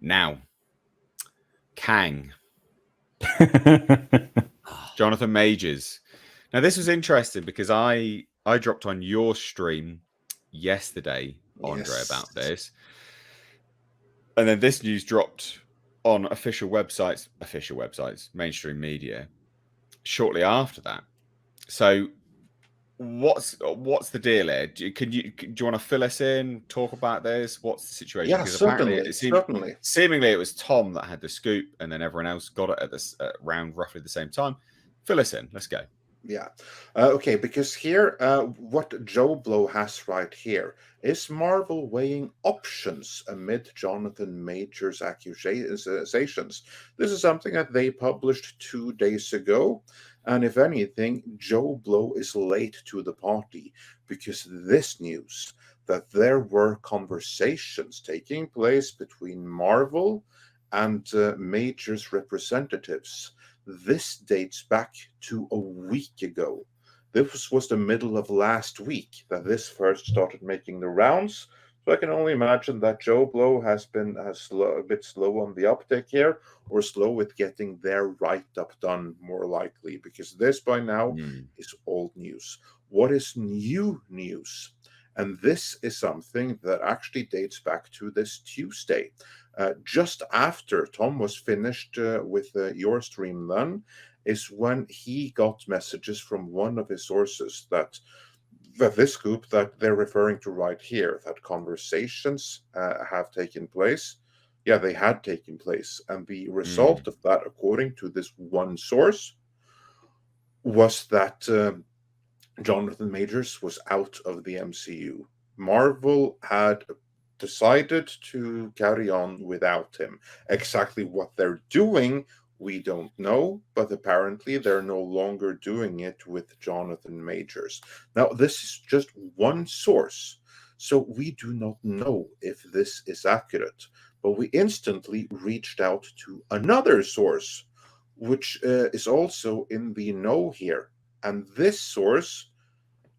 Now, Kang. Jonathan Majors. Now, this was interesting because I dropped on your stream yesterday, Andre, about this. And then this news dropped on official websites, mainstream media, shortly after that. So what's the deal here? Do you want to fill us in, talk about this? What's the situation? Yeah, because certainly, apparently seemingly it was Tom that had the scoop, and then everyone else got it at this around roughly the same time. Fill us in. Let's go. Yeah. Okay, because here, what Joe Blow has right here is Marvel weighing options amid Jonathan Majors' accusations. This is something that they published 2 days ago. And if anything, Joe Blow is late to the party because this news that there were conversations taking place between Marvel and Majors' representatives. This dates back to a week ago. This was the middle of last week that this first started making the rounds. So I can only imagine that Joe Blow has been a bit slow on the uptick here, or slow with getting their write-up done, more likely, because this by now is old news. What is new news? And this is something that actually dates back to this Tuesday. Just after Tom was finished with your stream then, is when he got messages from one of his sources that this scoop that they're referring to right here, that conversations have taken place. Yeah, they had taken place. And the result of that, according to this one source, was that Jonathan Majors was out of the MCU. Marvel had decided to carry on without him. Exactly what they're doing, we don't know, but apparently they're no longer doing it with Jonathan Majors. Now, this is just one source, so we do not know if this is accurate, but we instantly reached out to another source, which is also in the know here, and this source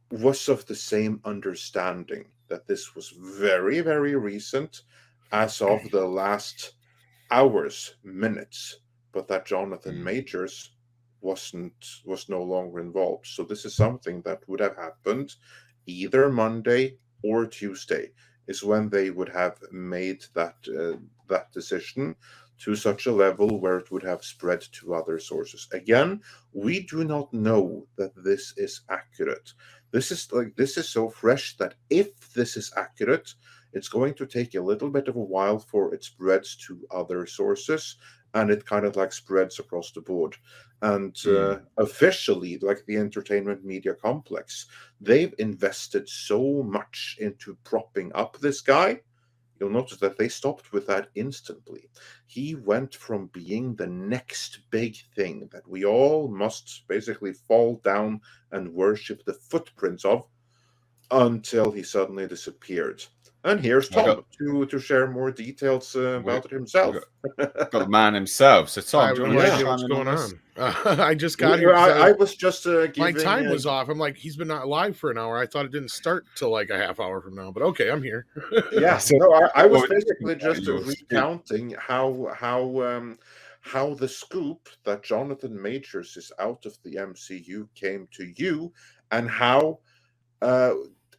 was of the same understanding that this was very, very recent, as of the last hours, minutes, but that Jonathan Majors was no longer involved. So this is something that would have happened either Monday or Tuesday, is when they would have made that decision to such a level where it would have spread to other sources. Again, we do not know that this is accurate. This is so fresh that if this is accurate, it's going to take a little bit of a while for it spreads to other sources, and it kind of like spreads across the board. And officially, like the entertainment media complex, they've invested so much into propping up this guy. You'll notice that they stopped with that instantly. He went from being the next big thing that we all must basically fall down and worship the footprints of, until he suddenly disappeared. And here's Tom to share more details about it himself. Got the man himself. So Tom, do you want to idea what's going on? I just got here. I was just giving, my time was off. I'm like, he's been not live for an hour. I thought it didn't start till like a half hour from now. But okay, I'm here. Yeah, so no, I was basically just recounting how the scoop that Jonathan Majors is out of the MCU came to you, and how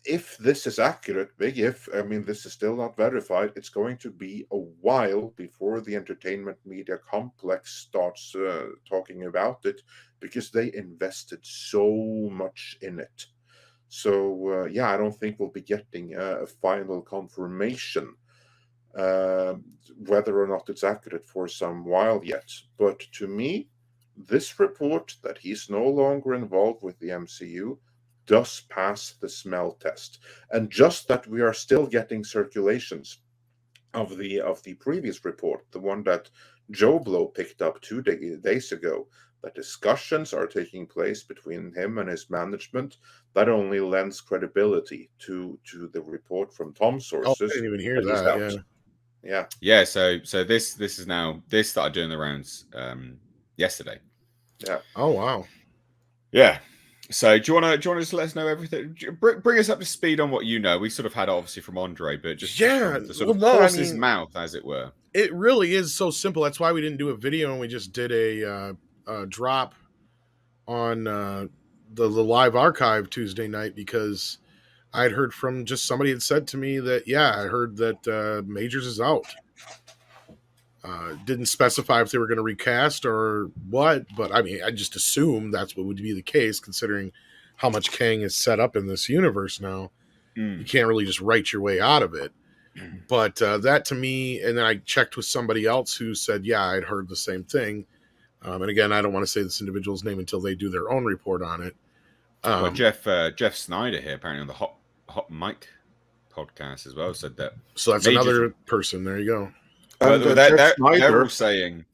if this is accurate, big if, I mean, this is still not verified, it's going to be a while before the entertainment media complex starts talking about it, because they invested so much in it. So, yeah, I don't think we'll be getting a final confirmation whether or not it's accurate for some while yet. But to me, this report that he's no longer involved with the MCU does pass the smell test. And just that we are still getting circulations of the previous report, the one that Joe Blow picked up 2 days ago, that discussions are taking place between him and his management, that only lends credibility to the report from Tom's sources. I didn't even hear that. Yeah. So this started doing the rounds yesterday. Yeah. Oh wow. Yeah. So do you want to just let us know everything? Bring us up to speed on what you know. We sort of had obviously from Andre, but just from the sort of horse's mouth, as it were. It really is so simple. That's why we didn't do a video and we just did a drop on the live archive Tuesday night, because I'd heard from just somebody had said to me that, yeah, I heard that Majors is out. Didn't specify if they were going to recast or what, but I mean, I just assumed that's what would be the case, considering how much Kang is set up in this universe now. You can't really just write your way out of it. But that to me, and then I checked with somebody else who said, yeah, I'd heard the same thing. And again, I don't want to say this individual's name until they do their own report on it. Well, Jeff Snyder here, apparently on the Hot Mic podcast as well, said that. So that's another person. There you go. Well, they're all saying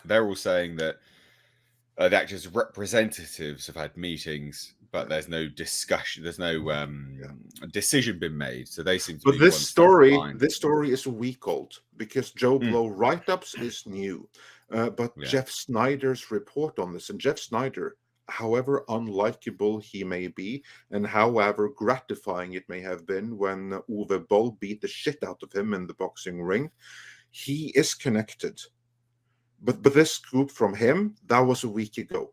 that the actors' representatives have had meetings, but there's no discussion. There's no decision been made. So they seem to. But this story is a week old, because Joe Blow write-ups is new. But Jeff Snyder's report on this, and Jeff Snyder, however unlikable he may be, and however gratifying it may have been when Uwe Boll beat the shit out of him in the boxing ring, he is connected. But this scoop from him, that was a week ago.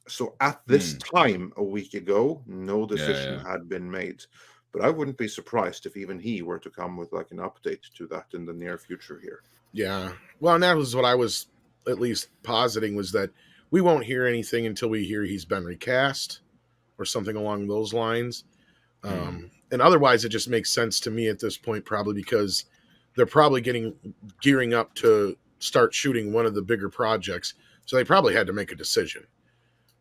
So at this time, a week ago, no decision had been made. But I wouldn't be surprised if even he were to come with like an update to that in the near future here. Yeah. Well, and that was what I was at least positing, was that we won't hear anything until we hear he's been recast or something along those lines. And otherwise, it just makes sense to me at this point, probably because they're probably gearing up to start shooting one of the bigger projects. So they probably had to make a decision.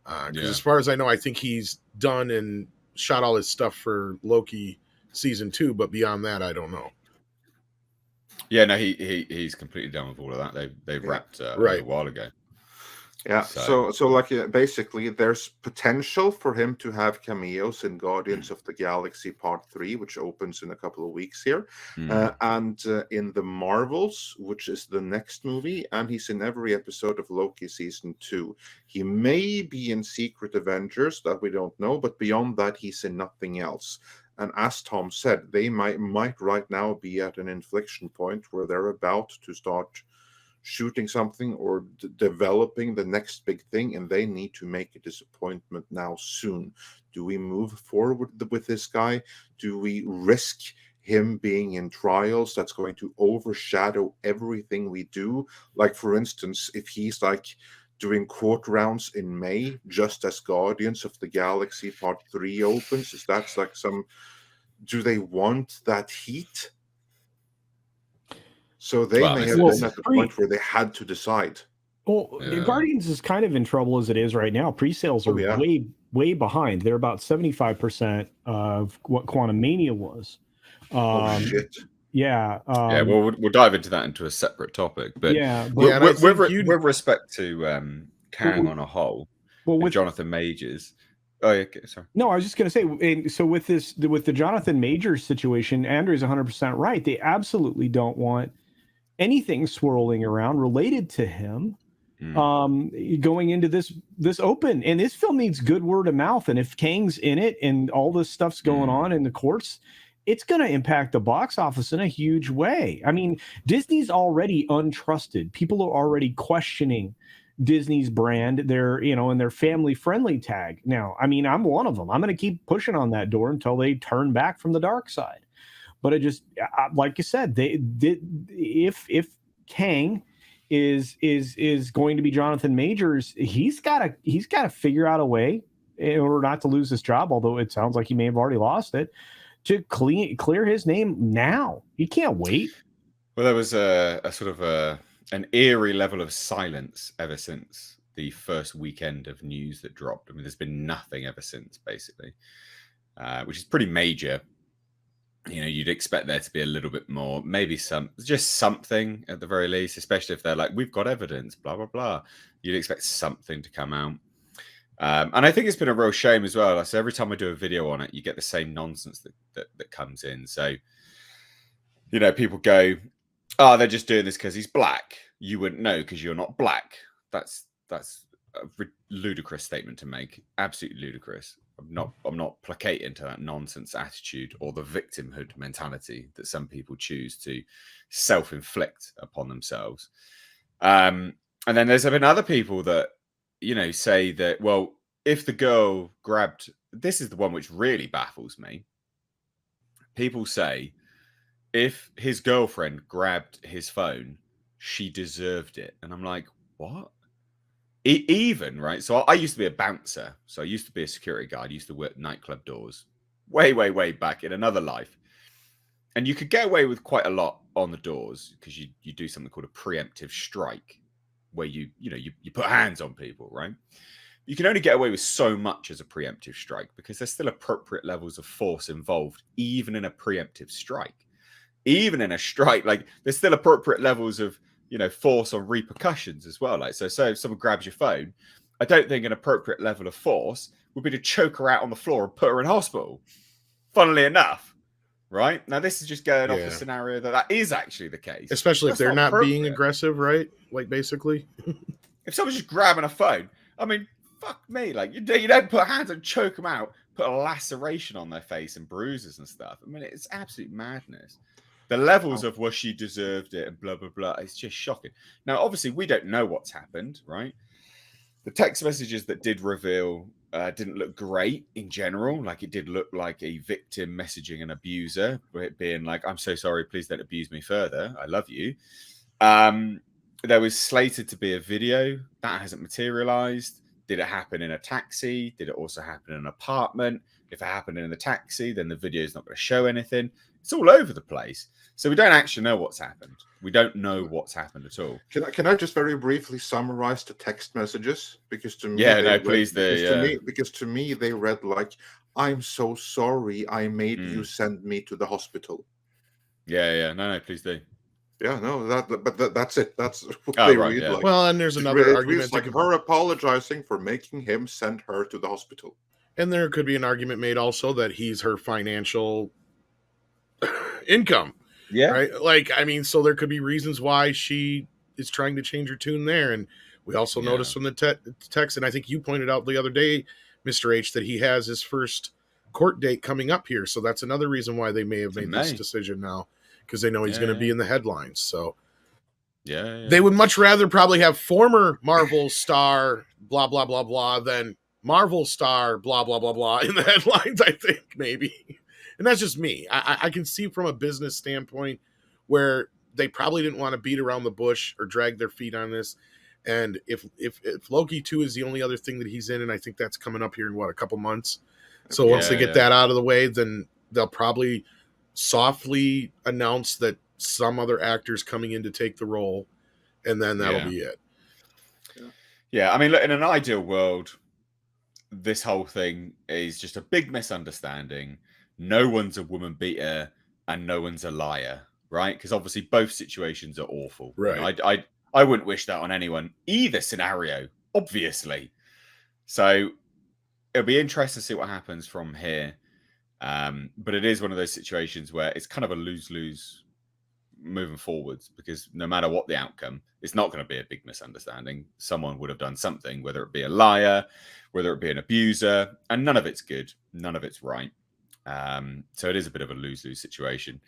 Because as far as I know, I think he's done and shot all his stuff for Loki season 2, but beyond that, I don't know. Yeah, no, he's completely done with all of that. They've wrapped a while ago. Yeah, so like basically, there's potential for him to have cameos in Guardians of the Galaxy Part 3, which opens in a couple of weeks here, and in the Marvels, which is the next movie, and he's in every episode of Loki season 2. He may be in Secret Avengers, that we don't know, but beyond that, he's in nothing else. And as Tom said, they might right now be at an inflection point where they're about to start shooting something or developing the next big thing, and they need to make a disappointment now soon. Do we move forward with this guy? Do we risk him being in trials that's going to overshadow everything we do? Like, for instance, if he's like doing court rounds in May, just as Guardians of the Galaxy Part 3 opens, is that like do they want that heat? So they may have been at the point where they had to decide. Well, Guardians is kind of in trouble as it is right now. Pre-sales are way behind. They're about 75% of what Quantumania was. Shit. Yeah. Well, we'll dive into that into a separate topic. But with respect to Kang on a whole, with Jonathan Majors. Oh, yeah, okay, sorry. No, I was just going to say, so with the Jonathan Majors situation, Andrew's 100% right. They absolutely don't want anything swirling around related to him going into this open. And this film needs good word of mouth. And if Kang's in it and all this stuff's going on in the courts, it's going to impact the box office in a huge way. I mean, Disney's already untrusted. People are already questioning Disney's brand, and their family friendly tag. Now, I mean, I'm one of them. I'm going to keep pushing on that door until they turn back from the dark side. But it just, like you said, if Kang is going to be Jonathan Majors, he's got to figure out a way in order not to lose his job. Although it sounds like he may have already lost it, to clear his name now. He can't wait. Well, there was a sort of an eerie level of silence ever since the first weekend of news that dropped. I mean, there's been nothing ever since, basically, which is pretty major. You'd expect there to be a little bit more, maybe just something at the very least, especially if they're like, we've got evidence, blah, blah, blah. You'd expect something to come out. And I think it's been a real shame as well. So every time I do a video on it, you get the same nonsense that comes in. So, people go, oh, they're just doing this because he's black. You wouldn't know because you're not black. That's a ludicrous statement to make. Absolutely ludicrous. I'm not placating to that nonsense attitude or the victimhood mentality that some people choose to self-inflict upon themselves. And then there's been other people that, say that, well, if the girl grabbed, this is the one which really baffles me. People say if his girlfriend grabbed his phone, she deserved it. And I'm like, what? Even, right? So I used to be a bouncer. So I used to be a security guard. I used to work nightclub doors way, way, way back in another life. And you could get away with quite a lot on the doors because you do something called a preemptive strike where you put hands on people, right? You can only get away with so much as a preemptive strike because there's still appropriate levels of force involved, even in a preemptive strike. Even in a strike, like there's still appropriate levels of force on repercussions as well. Like, so if someone grabs your phone, I don't think an appropriate level of force would be to choke her out on the floor and put her in hospital. Funnily enough, right? Now, this is just going off the scenario that is actually the case. Especially if they're not being aggressive, right? Like, basically. If someone's just grabbing a phone, I mean, fuck me. Like, you don't put hands and choke them out, put a laceration on their face and bruises and stuff. I mean, it's absolute madness. The levels of well, she deserved it and blah, blah, blah. It's just shocking. Now, obviously, we don't know what's happened, right? The text messages that did reveal didn't look great in general. Like, it did look like a victim messaging an abuser, being like, I'm so sorry, please don't abuse me further. I love you. There was slated to be a video. That hasn't materialized. Did it happen in a taxi? Did it also happen in an apartment? If it happened in the taxi, then the video is not going to show anything. It's all over the place. So we don't actually know what's happened. We don't know what's happened at all. Can I just very briefly summarize the text messages? Because to me, please do. Because to me, they read like, "I'm so sorry, I made you send me to the hospital." Yeah. No, please do. Yeah, no, that's it. That's what they read. Yeah. Like. Well, and there's another argument. It's like her apologizing for making him send her to the hospital. And there could be an argument made also that he's her financial income. Yeah. Right. Like, I mean, so there could be reasons why she is trying to change her tune there. And we also noticed from the text, and I think you pointed out the other day, Mr. H, that he has his first court date coming up here. So that's another reason why they may have made this decision now, because they know he's going to be in the headlines. So they would much rather probably have former Marvel star blah, blah, blah, blah than Marvel star blah, blah, blah, blah in the headlines, I think, maybe. And that's just me. I can see from a business standpoint where they probably didn't want to beat around the bush or drag their feet on this. And if Loki 2 is the only other thing that he's in, and I think that's coming up here in a couple months. So once they get that out of the way, then they'll probably softly announce that some other actor's coming in to take the role, and then that'll be it. Yeah, I mean, look, in an ideal world, this whole thing is just a big misunderstanding. No one's a woman beater and no one's a liar, right? Because obviously both situations are awful. Right. I wouldn't wish that on anyone, either scenario, obviously. So it'll be interesting to see what happens from here. But it is one of those situations where it's kind of a lose-lose moving forwards, because no matter what the outcome, it's not going to be a big misunderstanding. Someone would have done something, whether it be a liar, whether it be an abuser, and none of it's good. None of it's right. So it is a bit of a lose-lose situation.